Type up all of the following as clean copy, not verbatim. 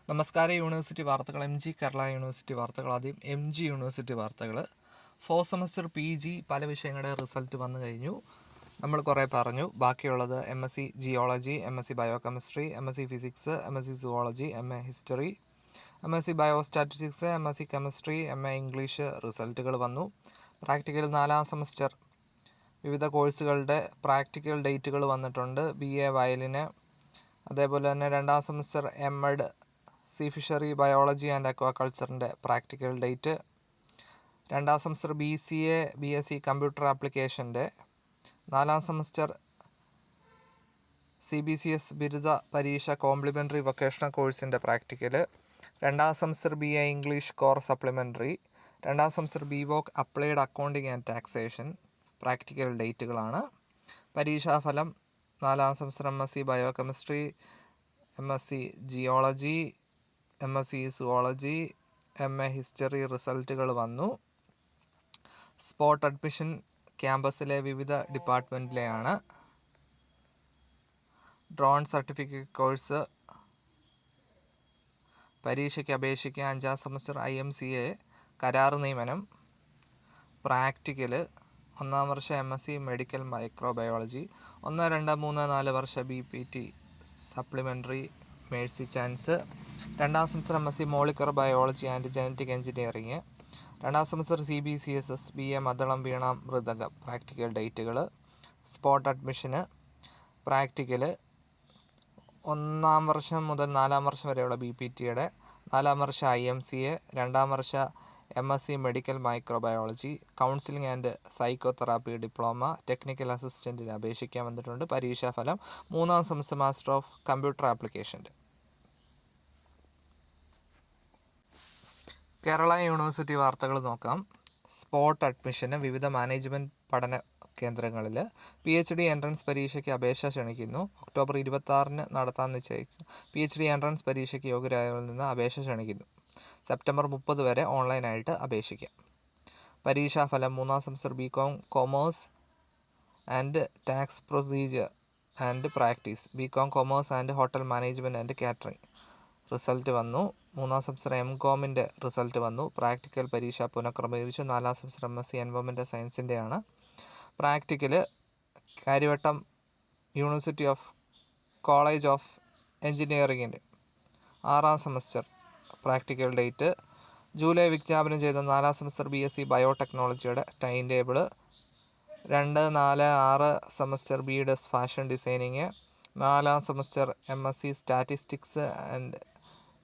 നമസ്കാരം. യൂണിവേഴ്സിറ്റി വാർത്തകൾ. കേരള യൂണിവേഴ്സിറ്റി വാർത്തകൾ. ആദ്യം യൂണിവേഴ്സിറ്റി വാർത്തകൾ. 4th സെമസ്റ്റർ PG പല വിഷയങ്ങളുടെ റിസൾട്ട് വന്നു കഴിഞ്ഞു. നമ്മൾ കുറേ പറഞ്ഞു. ബാക്കിയുള്ളത് MSc geology, MSc biochemistry, MSc physics, MSc zoology, MA history, MSc biostatistics, MSc chemistry, MA English റിസൾട്ടുകൾ വന്നു. പ്രാക്ടിക്കൽ 4ാം സെമസ്റ്റർ വിവിധ കോഴ്സുകളുടെ പ്രാക്ടിക്കൽ ഡേറ്റുകൾ വന്നിട്ടുണ്ട്. BA വയലിന്, അതേപോലെ തന്നെ 2ാം സെമസ്റ്റർ MEd സീ ഫിഷറി ബയോളജി ആൻഡ് അക്വാകൾച്ചറിൻ്റെ പ്രാക്ടിക്കൽ ഡേറ്റ്, 2ാം സെമസ്റ്റർ BCA BSc കമ്പ്യൂട്ടർ ആപ്ലിക്കേഷൻ്റെ, 4ാം സെമസ്റ്റർ CBCS ബിരുദ പരീക്ഷ കോംപ്ലിമെൻ്ററി വൊക്കേഷണൽ കോഴ്സിൻ്റെ പ്രാക്ടിക്കൽ, 2ാം semester BA English core supplementary, 2ാം semester BVOC applied accounting and taxation practical ഡേറ്റുകളാണ്. പരീക്ഷാഫലം 4ാം semester MSc biochemistry, MSc geology, MSc zoology, MA history റിസൾട്ടുകൾ വന്നു. സ്പോട്ട് അഡ്മിഷൻ ക്യാമ്പസിലെ വിവിധ ഡിപ്പാർട്ട്മെൻറ്റിലെയാണ്. ഡ്രോൺ സർട്ടിഫിക്കറ്റ് കോഴ്സ് പരീക്ഷയ്ക്ക് അപേക്ഷിക്കുക. 5ാം സെമസ്റ്റർ IMCA കരാർ നിയമനം പ്രാക്ടിക്കൽ, 1ാം വർഷ MSc മെഡിക്കൽ മൈക്രോബയോളജി, 1, 2, 3, 4 വർഷ BPT സപ്ലിമെൻ്ററി മേഴ്സി ചാൻസ്, 2ാം semester MSc molecular biology and genetic engineering, 2ാം സെമസ്റ്റർ CBCSS BA മദ്ദളം വീണ മൃദംഗം പ്രാക്ടിക്കൽ ഡേറ്റുകൾ. സ്പോട്ട് അഡ്മിഷന് പ്രാക്ടിക്കൽ 1ാം വർഷം മുതൽ 4ാം വർഷം വരെയുള്ള BPTയുടെ, 4ാം വർഷ IMCA, 2ാം വർഷ MSc medical microbiology, counselling and psychotherapy diploma, technical അസിസ്റ്റൻറ്റിന് അപേക്ഷിക്കാൻ വന്നിട്ടുണ്ട്. പരീക്ഷാഫലം 3ാം സെമസ്റ്റർ മാസ്റ്റർ ഓഫ് കമ്പ്യൂട്ടർ ആപ്ലിക്കേഷൻ്റെ. കേരള യൂണിവേഴ്സിറ്റി വാർത്തകൾ നോക്കാം. സ്പോട്ട് അഡ്മിഷന് വിവിധ മാനേജ്മെൻറ്റ് പഠന കേന്ദ്രങ്ങളിൽ PhD എൻട്രൻസ് പരീക്ഷയ്ക്ക് അപേക്ഷ ക്ഷണിക്കുന്നു. ഒക്ടോബർ 26 നടത്താൻ നിശ്ചയിച്ച PhD എൻട്രൻസ് പരീക്ഷയ്ക്ക് യോഗ്യരായവരിൽ നിന്ന് അപേക്ഷ ക്ഷണിക്കുന്നു. സെപ്റ്റംബർ 30 വരെ ഓൺലൈനായിട്ട് അപേക്ഷിക്കാം. പരീക്ഷാഫലം 3ാം semester BCom commerce and tax procedure and practice, BCom commerce and hotel management and catering result വന്നു. 3ാം സെമസ്റ്റർ MCOMൻ്റെ റിസൾട്ട് വന്നു. പ്രാക്ടിക്കൽ പരീക്ഷ പുനഃക്രമീകരിച്ചു. 4ാം സെമസ്റ്റർ MSc എൻവയോൺമെൻറ്റൽ സയൻസിൻ്റെയാണ്. Practical Karyavattom university of college of എഞ്ചിനീയറിങ്ങിൻ്റെ 6ാം സെമസ്റ്റർ പ്രാക്ടിക്കൽ ഡേറ്റ്. ജൂലൈ വിജ്ഞാപനം ചെയ്ത 4ാം സെമസ്റ്റർ BSc ബയോടെക്നോളജിയുടെ time table. 2, 4, 6 semester BDS fashion designing, 4ാം semester MSc statistics and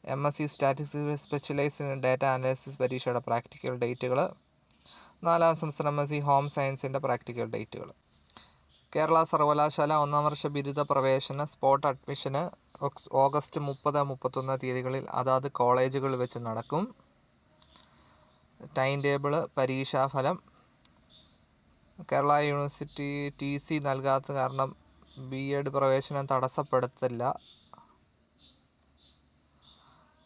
MSc statistics specialised in data analysis പരീക്ഷയുടെ പ്രാക്ടിക്കൽ ഡേറ്റുകൾ. 4ാം സെമസ്റ്റർ MSc ഹോം സയൻസിൻ്റെ പ്രാക്ടിക്കൽ ഡേറ്റുകൾ. കേരള സർവകലാശാല 1ാം വർഷ ബിരുദ പ്രവേശന സ്പോട്ട് അഡ്മിഷന് ഓഗസ്റ്റ് 30, 31 തീയതികളിൽ അതാത് കോളേജുകളിൽ വെച്ച് നടക്കും. ടൈം ടേബിൾ, പരീക്ഷാഫലം. കേരള യൂണിവേഴ്സിറ്റി TC നൽകാത്ത കാരണം B.Ed പ്രവേശനം തടസ്സപ്പെടുത്തില്ല.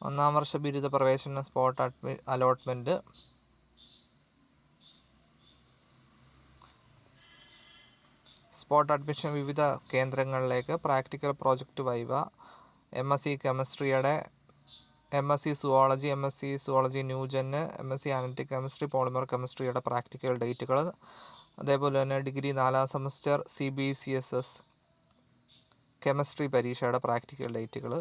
1ാം വർഷ ബിരുദ പ്രവേശന സ്പോട്ട് അലോട്ട്മെൻറ്റ്. സ്പോട്ട് അഡ്മിഷൻ വിവിധ കേന്ദ്രങ്ങളിലേക്ക്. പ്രാക്ടിക്കൽ പ്രോജക്റ്റ് വൈവ, MSc കെമിസ്ട്രിയുടെ, MSc സുവോളജി, MSc സുവോളജി ന്യൂജന്, MSc അനലിറ്റിക് കെമിസ്ട്രി, പോളിമർ കെമിസ്ട്രിയുടെ പ്രാക്ടിക്കൽ ഡേറ്റുകൾ. അതേപോലെ തന്നെ ഡിഗ്രി 4ാം സെമസ്റ്റർ CBCSS കെമിസ്ട്രി പരീക്ഷയുടെ പ്രാക്ടിക്കൽ ഡേറ്റുകൾ.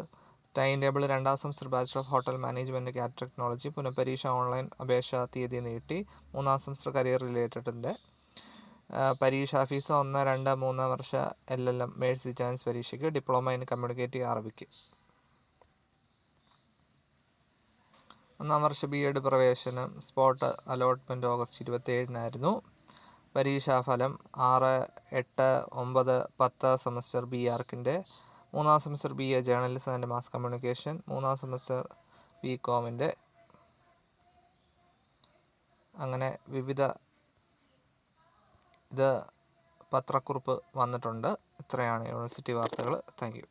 ടൈം ടേബിൾ 2ാം semester bachelor of hotel management catering technology പുനഃപരീക്ഷ ഓൺലൈൻ അപേക്ഷാ തീയതി നീട്ടി. 3ാം സെമസ്റ്റർ കരിയർ റിലേറ്റഡിൻ്റെ പരീക്ഷാ ഫീസ് 1, 2, 3 വർഷ LLM മേഴ്സി ചാൻസ് പരീക്ഷയ്ക്ക്, ഡിപ്ലോമ ഇൻ കമ്മ്യൂണിക്കേറ്റീവ് അറബിക്ക്. 1ാം വർഷ B.Ed പ്രവേശനം സ്പോട്ട് അലോട്ട്മെൻറ്റ് ഓഗസ്റ്റ് 27 പരീക്ഷാഫലം 6, 8, 9, 10 സെമസ്റ്റർ BArcൻ്റെ, 3ാം semester BA journalism and mass communication, 3ാം സെമസ്റ്റർ BComൻ്റെ. അങ്ങനെ വിവിധ പത്രക്കുറിപ്പ് വന്നിട്ടുണ്ട്. ഇത്രയാണ് യൂണിവേഴ്സിറ്റി വാർത്തകൾ. Thank U.